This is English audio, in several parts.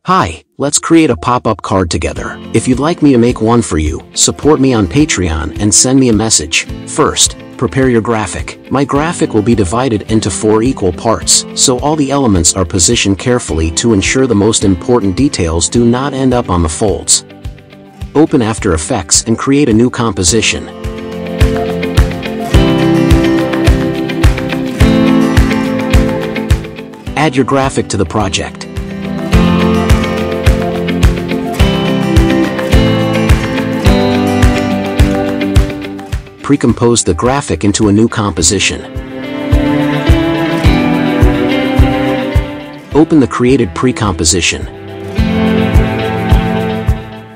Hi, let's create a pop-up card together. If you'd like me to make one for you, support me on Patreon and send me a message. First, prepare your graphic. My graphic will be divided into 4 equal parts, so all the elements are positioned carefully to ensure the most important details do not end up on the folds. Open After Effects and create a new composition. Add your graphic to the project. Pre-compose the graphic into a new composition. Open the created pre-composition.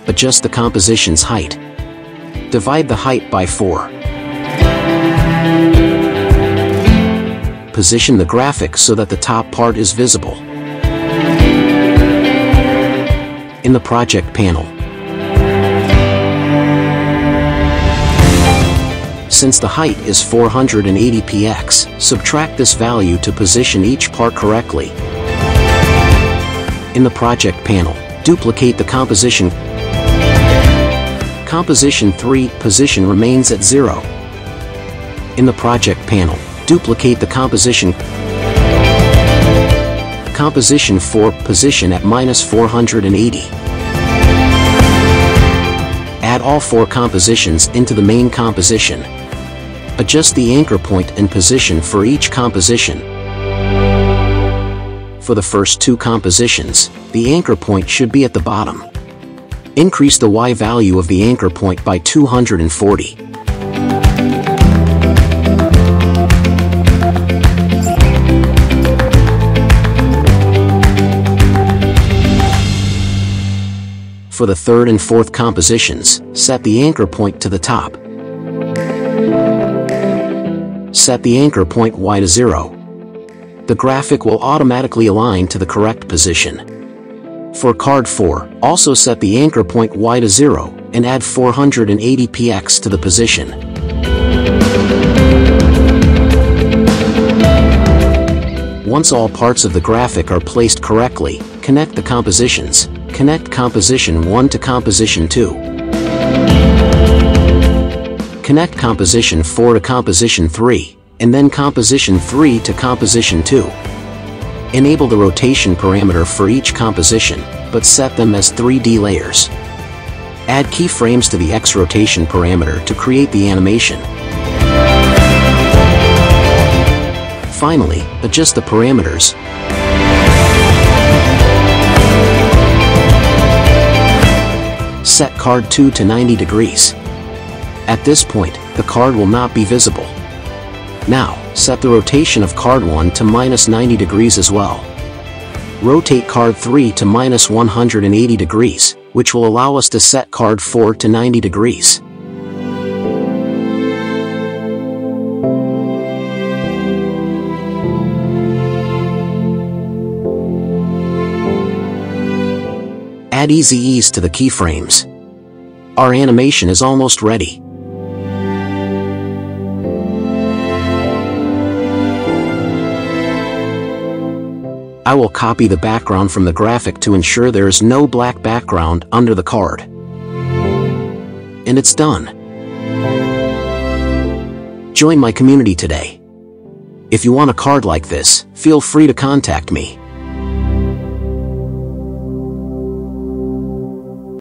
Adjust the composition's height. Divide the height by 4. Position the graphic so that the top part is visible. In the project panel, since the height is 480 px, subtract this value to position each part correctly. In the project panel, duplicate the composition. Composition 3 position remains at 0. In the project panel, duplicate the composition. Composition 4 position at -480. Add all 4 compositions into the main composition. Adjust the anchor point and position for each composition. For the first 2 compositions, the anchor point should be at the bottom. Increase the Y value of the anchor point by 240. For the 3rd and 4th compositions, set the anchor point to the top. Set the anchor point Y to 0. The graphic will automatically align to the correct position. For card 4, also set the anchor point Y to 0, and add 480 px to the position. Once all parts of the graphic are placed correctly, connect the compositions. Connect composition 1 to composition 2. Connect composition 4 to composition 3, and then composition 3 to composition 2. Enable the rotation parameter for each composition, but set them as 3D layers. Add keyframes to the X rotation parameter to create the animation. Finally, adjust the parameters. Set card 2 to 90 degrees. At this point, the card will not be visible. Now, set the rotation of card 1 to -90 degrees as well. Rotate card 3 to -180 degrees, which will allow us to set card 4 to 90 degrees. Add easy ease to the keyframes. Our animation is almost ready. I will copy the background from the graphic to ensure there is no black background under the card. And it's done. Join my community today. If you want a card like this, feel free to contact me.